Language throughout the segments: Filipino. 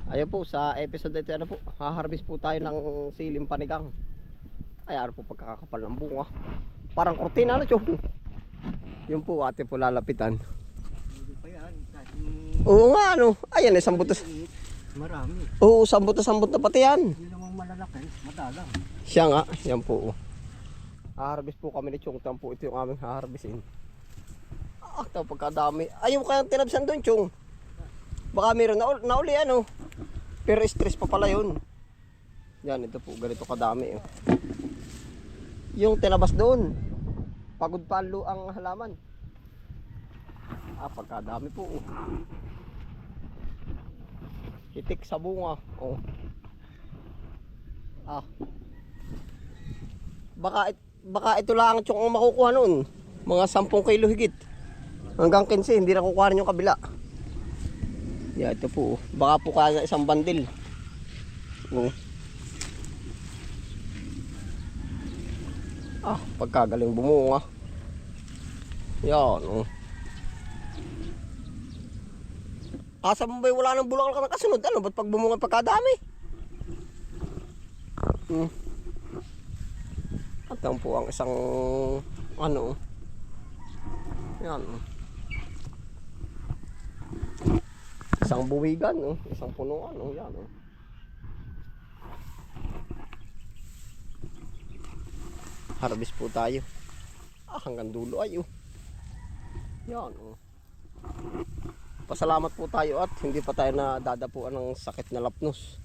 Ayun po, sa episode ito ano po, haharvest po tayo ng siling panigang. Ay, ano po pagkakapal ng bunga. Parang kurtina na, chong. Yun po, ate po lalapitan. Hindi pa yan. Oo nga, ano. Ayan, isang butas. Marami. Oo, sambot na pati yan. Hindi namang malalaki. Madalang. Siya nga, yan po. Haharvest po kami ni Chong. Tan po, ito yung aming haharvestin. Ito pagkadami. Ayun kayang tinabsan doon, Chong. Baka meron nauli ano. Pero stress pa pala yun. Yan, ito po, ganito kadami. Yung tinabas doon. Pagod palo ang halaman. Pagkadami po. Hitik sa bunga. Oh. Baka ito lang ang makukuha noon. Mga 10 kilo higit. Hanggang 15, hindi na kukuha yung kabila. Yeah, ito po. Baka po kaya isang bandil. Oh. Pagkagaling bumunga. Yan, oh. Asa mo ba wala nang bulaklak na kasunod? Ano? Ba't pag bumunga pagkadami? At yan po ang isang ano. Yan, oh. Isang buwigan, oh. Isang punuan, oh. Yan, oh. Harvest po tayo. Hanggang dulo ay, oh. Yan, oh. Pasalamat po tayo at hindi pa tayo nadadapuan ng sakit na lapnos.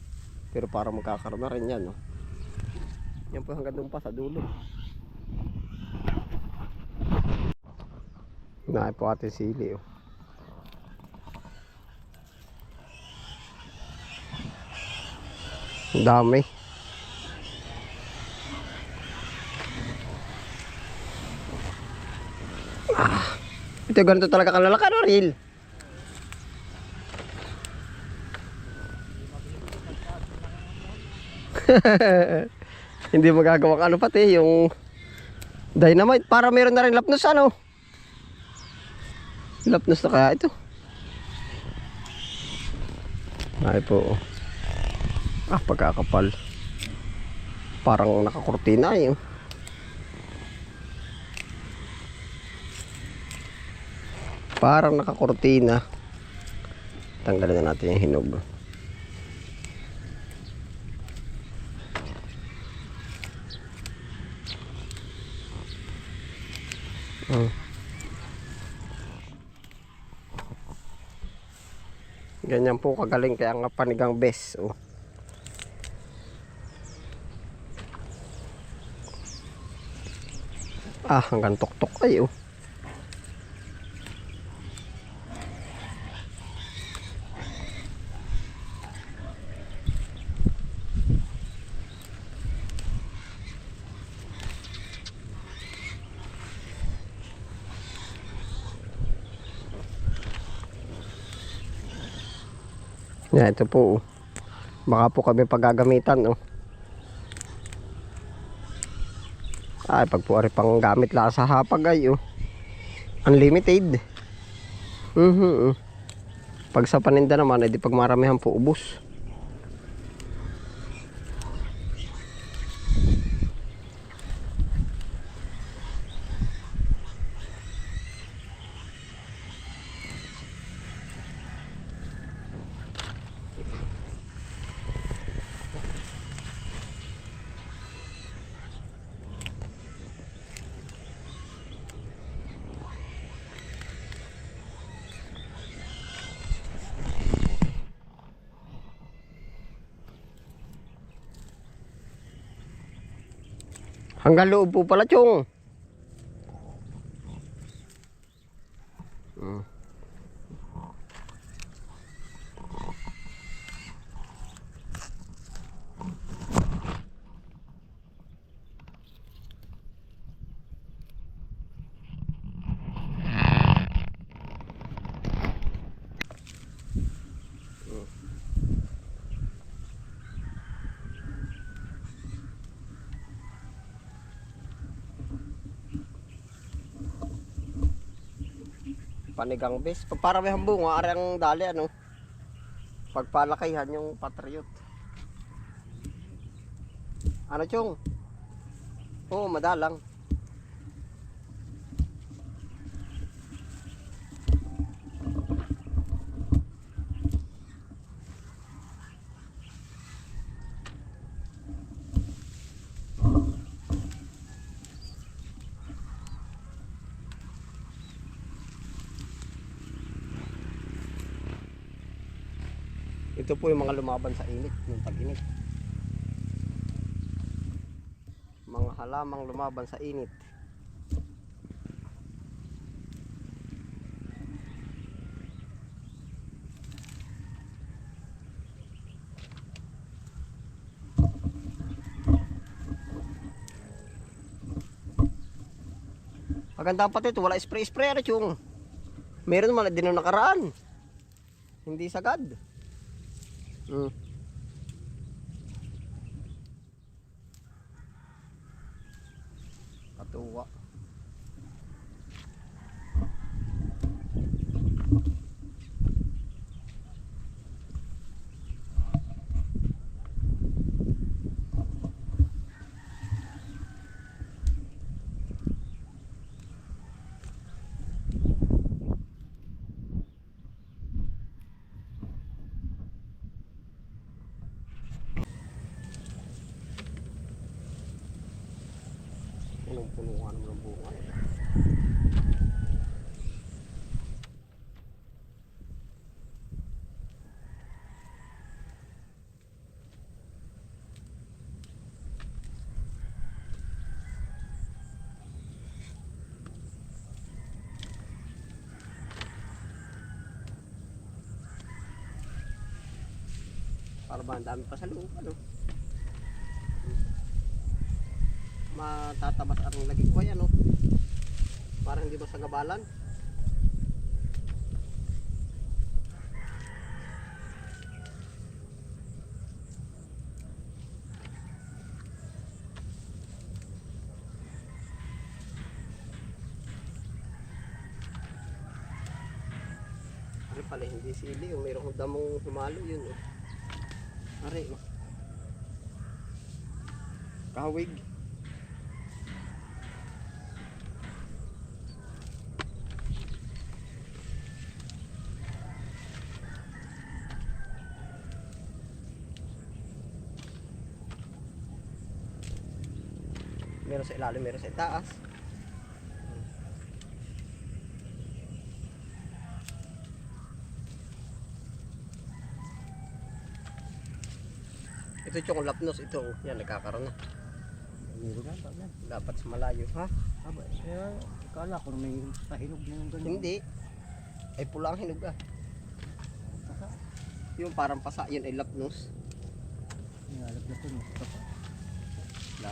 Pero para magkakaroon na rin yan, oh. Yan po hanggang doon pa sa dulo. Naay po ating sili, oh. Dami. Ito ganito talaga kalalaki, no, Ril? Hindi magagawa ano pati yung dynamite para meron na rin lapnos, ano? Lapnos na kaya ito. Ay po. Pagkakapal. Parang nakakurtina yun. Parang nakakurtina. Tanggalin na natin yung hinog. Ganyan po kagaling kaya nga panigang best, oh. Hanggang tuktok ay, oh. Yan, ito po, oh. Baka po kami paggagamitan, oh. Pag po ari pang gamit lang sa hapag ay, oh. Unlimited. Pag sa paninda naman, edi pag maramihan po ubos. Hanggang loob po pala, Chong. Panigang bes. Para may hambunga, ari ang dali, ano. Pagpalakihan yung Patriot. Ano chong? Oo, madalang. Ito po yung mga lumaban sa init, yung tag-init. Mga halamang lumaban sa init. Maganda pa ito, wala spray-spray ano yung. Meron naman din nung nakaraan. Hindi sagad. Katuwa. Punong-puno nga naman ang bunga. Para ba ang dami pa sa loob, ano? Matatabas ang lagi ko yan, no? Para hindi masagabalan. Ari pala hindi sili, oh. Mayroong damong humalo yun, oh. Ari, oh. Kahawig. Meron sa ilalim, meron sa itaas. Ito yung lapnos, ito. Yan, nagkakaroon na. Meron na, tama. Dapat sa malayo, ha? Aba, kaya kala ko may pahinog na yung ganun. Hindi. Ay pula ang hinog, ah. Saka, Yung parang pasa, yun ay lapnos. nalap na ito, no? Saka, Na.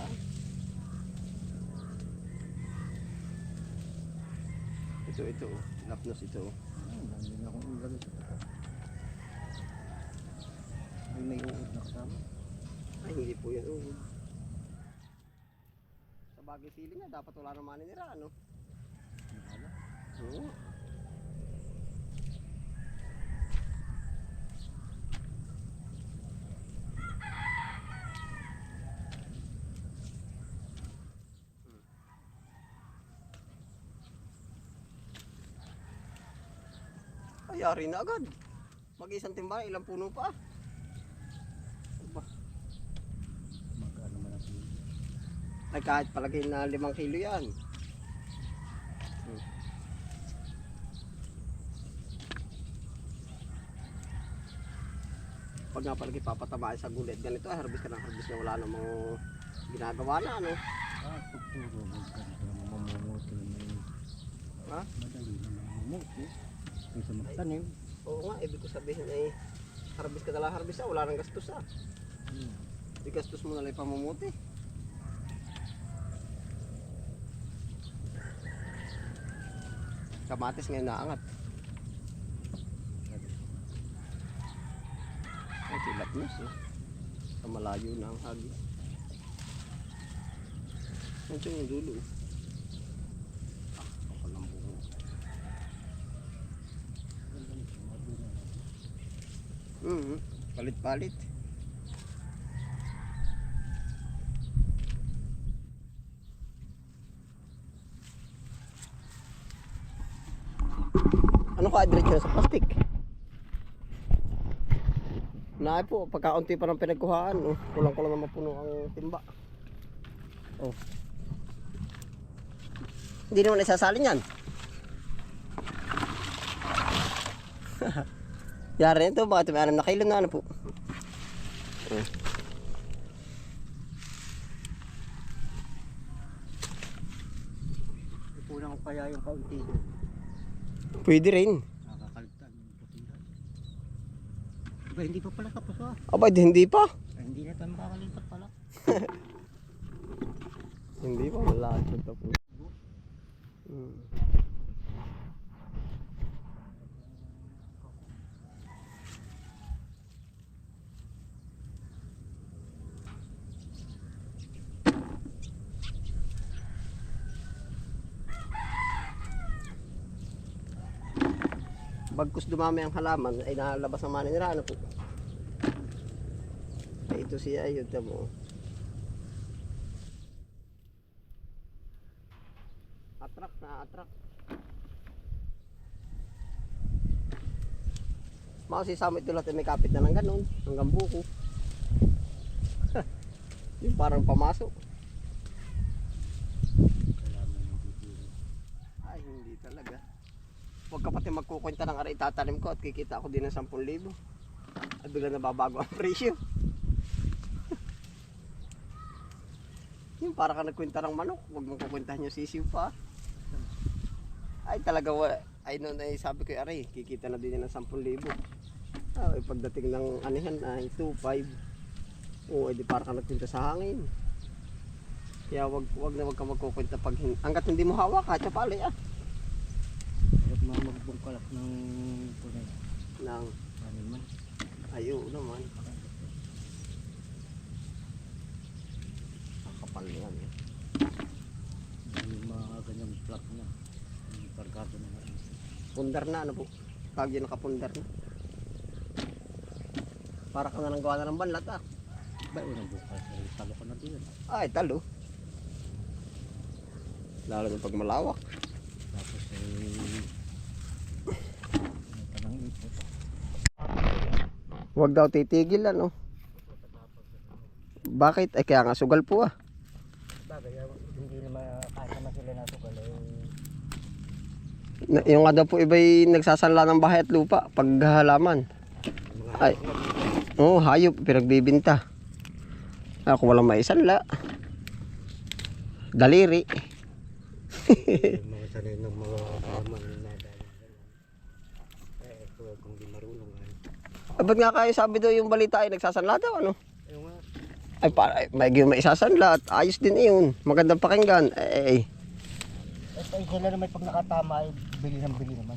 Ito, oh. Lapnos ito, oh. dami na akong ilagay sa saka. May uod na kasama. Ay, hindi po yun, oh. Sa bagay sili nga, dapat wala naman nila, ano? Wala. Oo. Ay, yari na agad. Mag-isang timba, ilang puno pa. Aba. Magkano man ang sili. Ay, kahit palagay na 5 kilo yan. Pag nga palagi papatabain sa gulit, ganito ay harvest ka ng harvest na wala namang ginagawa na, ano? Pagturo, huwag ka na mamumuti. Ha? Madali na mamumuti. Kaysa magtanim. Oo nga, ibig ko sabihin ay harvest ka na lang harvest, wala nang gastos, ah. Di gastos mo na lang pamumuti. Kamatis ngayon naangat. Ay, tilap na siya. Sa malayo na ang hagi. Nandiyan yung dulo. Pakalambungan. Palit-palit. Ano ka diretso sa plastic? Naay po, pagkaunti pa ng pinagkuhaan, oh. Kulang-kulang na mapuno ang timba. Oh. Hindi naman isasalin yan. Yari nito, bakit may 6 na kilo na ano po. Oh. Ipunan ko kaya yung kaunti doon. Pwede rin. Nakakalitan yung putingan. Ba, hindi pa pala tapos ah. Aba, hindi pa. Ay, hindi na tayo makakalipat pala. Hindi pa, malakad pa po. Bagkus dumami ang halaman ay nalabas ang maninira ano po. Ay ito siya ayun mo. Atrak na atrak. Makasisama ito lahat ay may kapit na ng ganun hanggang buko. Yung parang pamasok. Ay hindi talaga. Huwag ka pati magkukwenta ng aray itatanim ko at kikita ako din ng 10,000. At bigla nababago ang presyo. Yung para ka nagkwenta ng manok, huwag mong kukwentahan yung sisiw pa. Ay talaga, ay noon ay sabi ko aray, kikita na din yan ng 10,000. Ay pagdating ng anihan ay 2,500. Oo, edi para ka nagkwenta sa hangin. Kaya wag ka magkukwenta pag hanggat hindi mo hawak, hatsa pali ah. At magbungkalak ng punay. Nang Ano man. ayo naman. Kapal yan. Yung mga ganyang plot na. Yung kargado na nga. Pundar na ano po. Pag yun nakapundar na. Para ka na nang gawa na ng banlat ah. Ba, unang bukas ay talo ko na din. Ay talo. Lalo na pag malawak. Tapos ay may tanang ipos. Huwag daw titigil ano. Bakit? Ay kaya nga sugal po ah. Bagay, hindi naman kahit naman sila nasugal ay Yung nga daw po iba'y nagsasanla ng bahay at lupa pag halaman. Ay. Oo, hayop pinagbibinta. Ako walang maisanla. Daliri. mga sanay ng mga halaman na dahil kung di marunong ay Ba't nga kayo sabi daw yung balita ay nagsasanla daw ano? ayun nga. Ay may maisasanla at ayos din iyon. Magandang pakinggan. Ay sila naman pag nakatama ay bili naman.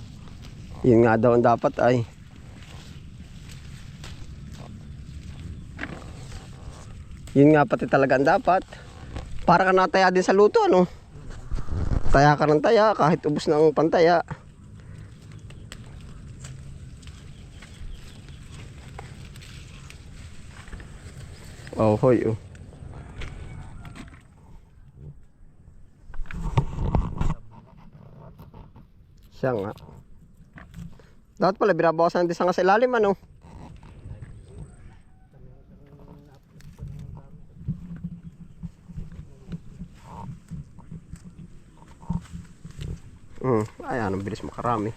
Yun nga daw ang dapat ay. Yun nga pati talaga ang dapat. Para ka nataya din sa luto ano. Taya ka ng taya kahit ubos na ang pantaya. Oh hoy oh. Siya nga. Dapat pala binabawasan din sa nga sa ilalim ano. Ayan, ang bilis makarami.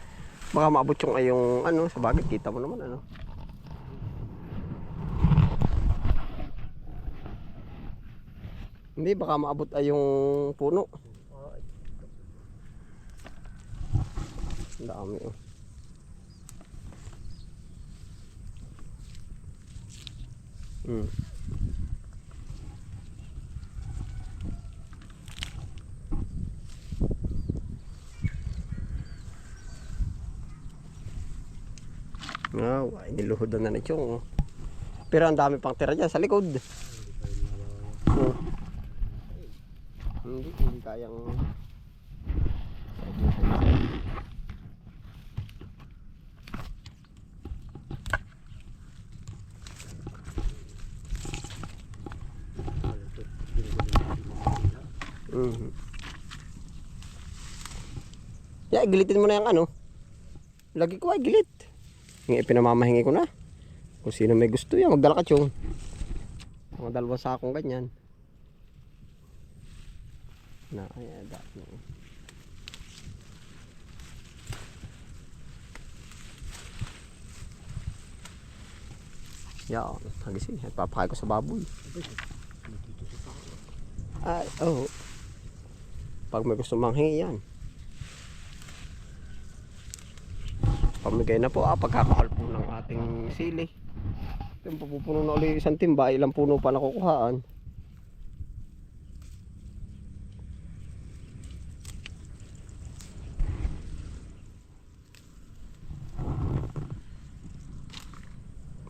Baka maabot yung ayong ano, sa bagay, kita mo naman ano. Hindi, baka maabot ay yung puno. Ang dami oh. Wow, ay niluhodan na chong. Pero ang dami pang tira dyan sa likod. Hindi kayang Mhm. Yeah, gilitin mo na yung ano. Lagi ko ay gilit. Yung ipinamamahingi ko na. Kung sino may gusto yan, magdala ka chong. Mga dalawang sakong ganyan. Na, ay, that, no. Yeah, hagising. Papakain ko sa baboy. Ay, oh. Pag may gusto manghingi yan. Pamigay na po pagkakahal po ng ating sili. Yung papupuno na ulit isang timba, ilang puno pa nakukuhaan.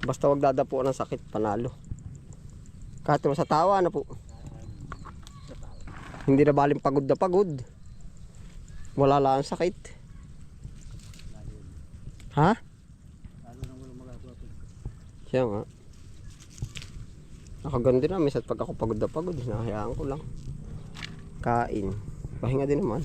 Basta wag dadapuan ng sakit, panalo. Kahit naman sa tawa na po. Hindi na baling pagod na pagod. Wala lang ang sakit. Ha? Lalo nang walang magagawa ko. Siya nga. Nakaganda na. Minsan pag ako pagod na pagod, hinahayaan ko lang. Kain. Pahinga din naman.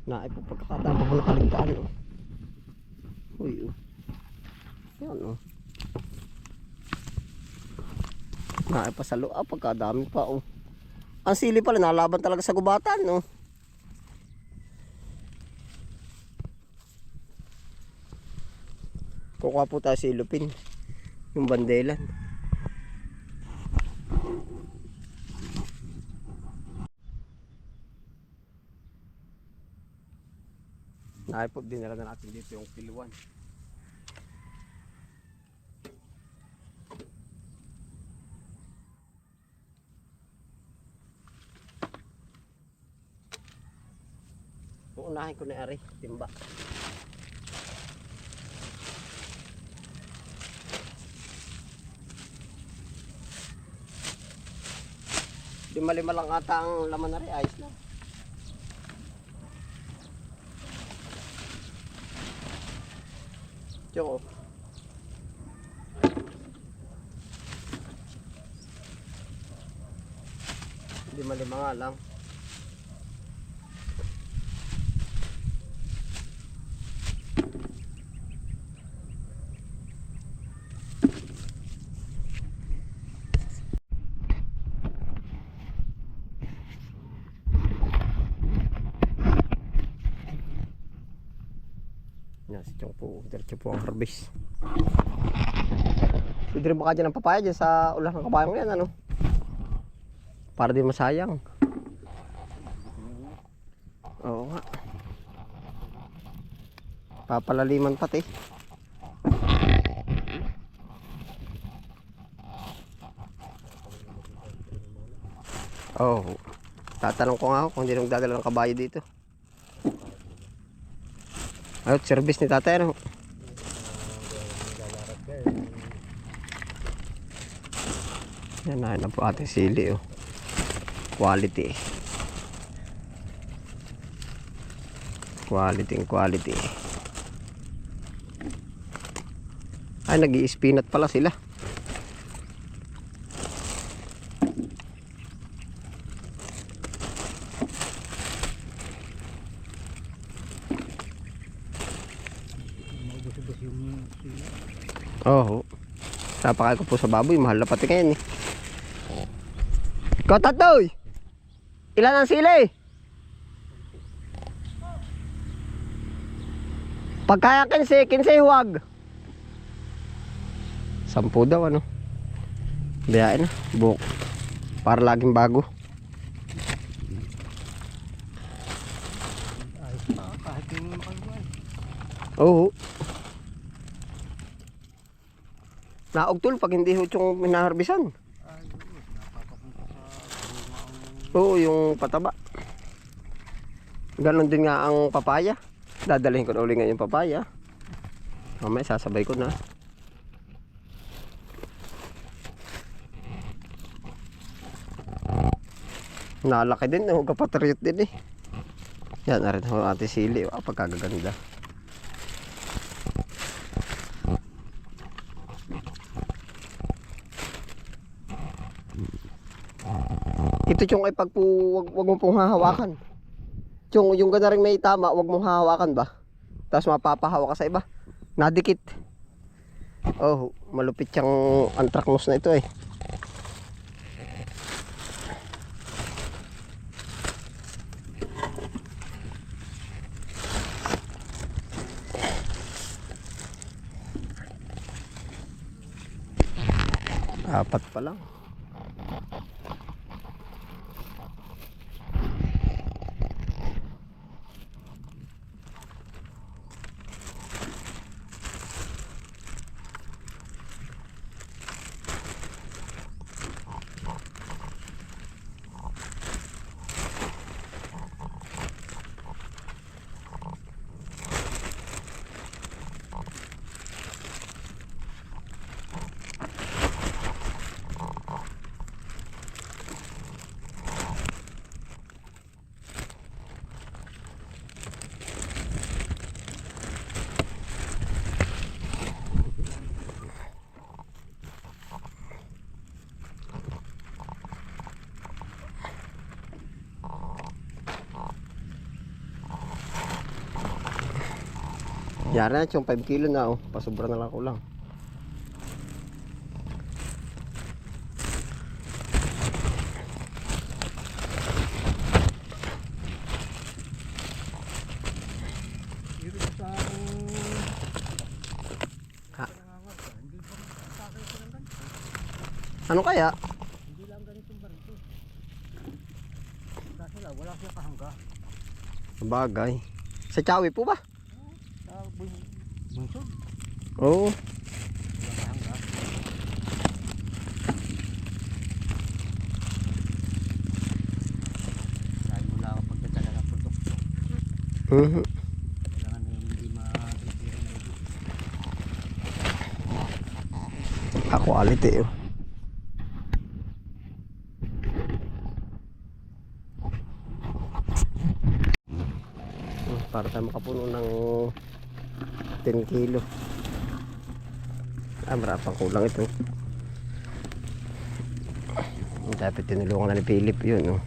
Naay po pagkakataon ko na kaligtaan. Oh. Uy, oh. Yan, oh. Naay pa sa loob, pagkadami pa, oh. Ang sili pala, nalaban talaga sa gubatan, no? Kukuha po tayo silupin. Yung bandelan. Naay po, dinala na natin dito yung kiluan. Uunahin ko na ari, timba. Lima-lima lang ata ang laman na rin, ayos lang. Tsoko. Lima-lima nga lang. Yan si Chong po, diretso po ang harvest. Pwede rin baka dyan ng papaya dyan sa ulan ng kabayang yan, ano? Para di masayang. Oo nga. Papalaliman pati. Oh, tatanong ko nga ako kung hindi nang dadala ng kabayo dito. Ayot, service ni tatay, ano? Yan na po ating sili, oh. Quality. Quality. Ay, nag-i-spinat pala sila. Oo. Napakain ko po sa baboy, mahal na pati ngayon, eh. Ikaw, Tatoy! Ilan ang sili? Pagkaya 15 huwag. 10 daw, ano? Biyain na, buhok. Para laging bago. Ayos pa, kahit yung makagawa. Oo. Naogtol pag hindi ho yung minaharbisan. Ay, napapapunta sa bunga ang... Oo, yung pataba. Ganon din nga ang papaya. Dadalhin ko na uli ngayon yung papaya. Mamaya sasabay ko na. Nalaki din, oh. Kapatriot din eh. Yan, narin ho ate sili. Pagkagaganda. Ito yung ay wag mo pong hahawakan. Yung ganda rin may tama, wag mong hahawakan ba? Tapos mapapahawa ka sa iba. Nadikit. Oh, malupit yung anthracnose na ito eh. Apat pa lang. Yara na yung 5 kilo na oh. Pasobra na lang ko lang. Ha? Ano kaya? Hindi lang ganitong barito. Kasi wala siya kahangga. Bagay. Sa Chawi po ba? Bunsod. Oo. Wala kahangga. Dahil mula ako pagdadala ng produkto. Kailangan na hindi ma-repair na ito. Ako alit eh. Para tayo makapuno ng 10 kilo. Marapang kulang ito. Dapat tinulungan na ni Philip yun. Oh.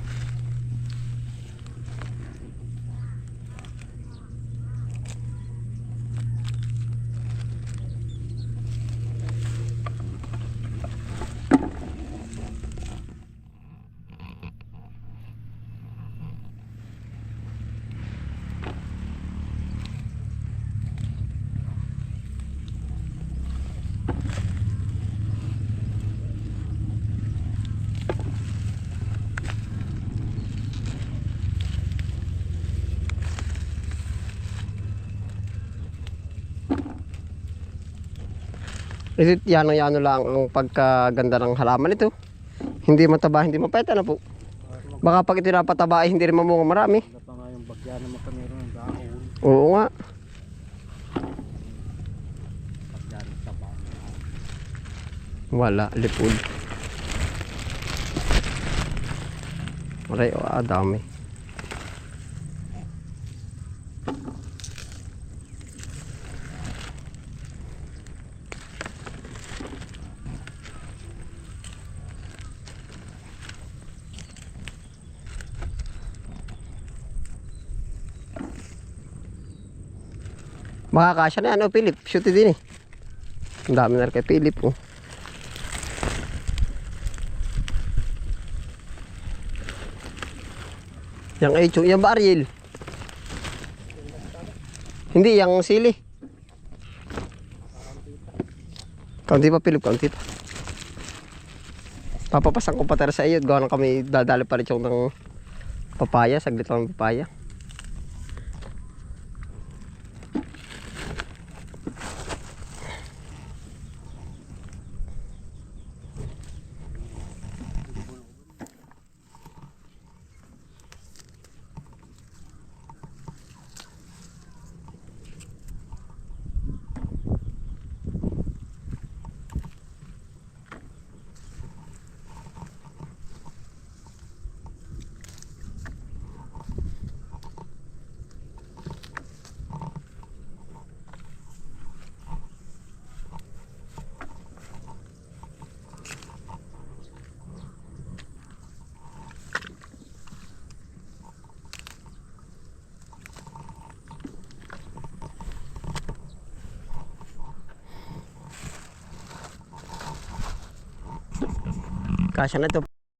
Ito yano lang ang pagkaganda ng halaman ito. Hindi mataba, hindi mapeta na po. Baka pag ito napataba ay hindi rin mamunga marami. Wala pa nga yung bagya naman pa meron ng dahon. Oo nga. Bagya ng taba. Wala, lipod. Aray, dami. Makakasya na yan, Philip. Shoot din eh. Ang dami na rin kay Philip, oh. Yang echong, yang ba Ariel? Hindi, yang sili. Kaunti pa, Philip, kaunti pa. Papapasang ko pa tara sa iyo. Gawa na kami dadali pa rin yung ng papaya. Saglit lang ng papaya. Kasya na to.